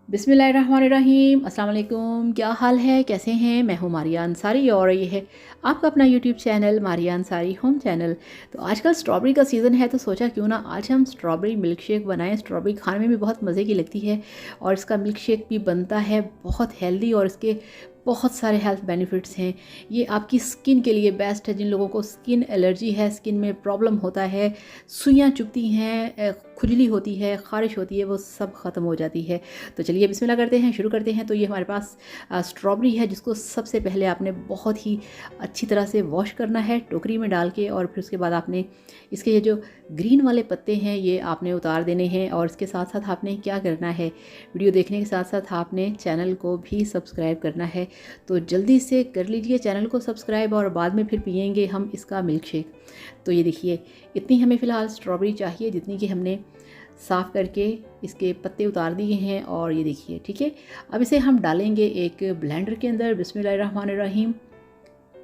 बिस्मिल्लाहिर्रहमानिर्रहीम, अस्सलाम वालेकुम। क्या हाल है, कैसे हैं? मैं हूँ मारिया अंसारी और ये है आपका अपना YouTube channel Maria Ansari home channel. तो आजकल स्ट्रॉबेरी का सीज़न है तो सोचा क्यों ना आज हम स्ट्रॉबेरी मिल्क शेक बनाएं। स्ट्रॉबेरी खाने में भी बहुत मज़े की लगती है और इसका मिल्क शेक भी बनता है बहुत हेल्दी और इसके बहुत सारे हेल्थ बेनिफिट्स हैं। ये आपकी स्किन के लिए बेस्ट है। जिन लोगों को स्किन एलर्जी है, स्किन में प्रॉब्लम होता है, सुइयाँ चुभती हैं, खुजली होती है, ख़ारिश होती है, वो सब ख़त्म हो जाती है। तो चलिए बिस्मिल्लाह करते हैं, शुरू करते हैं। तो ये हमारे पास स्ट्रॉबेरी है जिसको सबसे पहले आपने बहुत ही अच्छी तरह से वॉश करना है टोकरी में डाल के, और फिर उसके बाद आपने इसके ये जो ग्रीन वाले पत्ते हैं ये आपने उतार देने हैं। और इसके साथ साथ आपने क्या करना है, वीडियो देखने के साथ साथ आपने चैनल को भी सब्सक्राइब करना है। तो जल्दी से कर लीजिए चैनल को सब्सक्राइब और बाद में फिर पियेंगे हम इसका मिल्क शेक। तो ये देखिए, इतनी हमें फ़िलहाल स्ट्रॉबेरी चाहिए जितनी कि हमने साफ़ करके इसके पत्ते उतार दिए हैं। और ये देखिए, ठीक है। अब इसे हम डालेंगे एक ब्लेंडर के अंदर। बिस्मिल्लाहिर्रहमानिर्रहीम।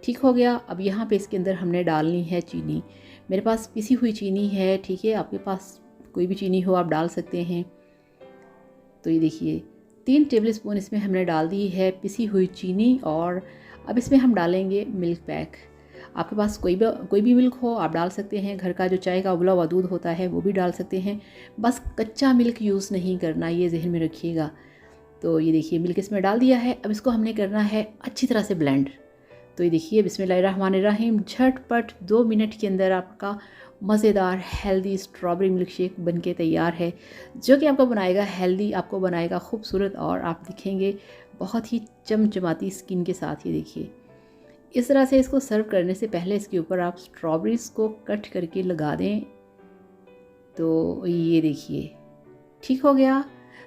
ठीक हो गया। अब यहाँ पे इसके अंदर हमने डालनी है चीनी। मेरे पास पिसी हुई चीनी है, ठीक है। आपके पास कोई भी चीनी हो आप डाल सकते हैं। तो ये देखिए, 3 टेबल स्पून इसमें हमने डाल दी है पिसी हुई चीनी। और अब इसमें हम डालेंगे मिल्क पैक। आपके पास कोई भी मिल्क हो आप डाल सकते हैं। घर का जो चाय का उबला हुआ दूध होता है वो भी डाल सकते हैं। बस कच्चा मिल्क यूज़ नहीं करना, ये जहन में रखिएगा। तो ये देखिए, मिल्क इसमें डाल दिया है। अब इसको हमने करना है अच्छी तरह से ब्लेंड। तो ये देखिए, बिस्मिल्लाहिर्रहमानिर्रहीम, झटपट 2 मिनट के अंदर आपका मज़ेदार हेल्दी स्ट्रॉबेरी मिल्क शेक बन के तैयार है, जो कि आपको बनाएगा हेल्दी, आपको बनाएगा खूबसूरत और आप दिखेंगे बहुत ही चमचमाती स्किन के साथ। ये देखिए, इस तरह से इसको सर्व करने से पहले इसके ऊपर आप स्ट्रॉबेरीज़ को कट करके लगा दें। तो ये देखिए, ठीक हो गया।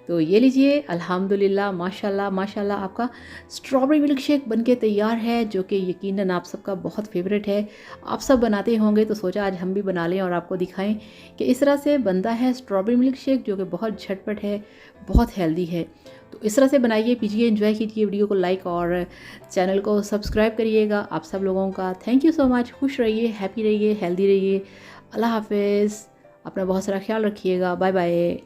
तो ये लीजिए, अल्हम्दुलिल्लाह, माशाल्लाह माशाल्लाह, आपका स्ट्रॉबेरी मिल्क शेक बनके तैयार है, जो कि यकीनन आप सबका बहुत फेवरेट है। आप सब बनाते होंगे तो सोचा आज हम भी बना लें और आपको दिखाएं कि इस तरह से बनता है स्ट्रॉबेरी मिल्क शेक, जो कि बहुत झटपट है, बहुत हेल्दी है। तो इस तरह से बनाइए, पीजिए, एंजॉय कीजिए। वीडियो को लाइक और चैनल को सब्सक्राइब करिएगा। आप सब लोगों का थैंक यू सो मच। खुश रहिए, हैप्पी रहिए, हेल्दी रहिए। अल्लाह हाफिज़। अपना बहुत सारा ख्याल रखिएगा। Bye bye.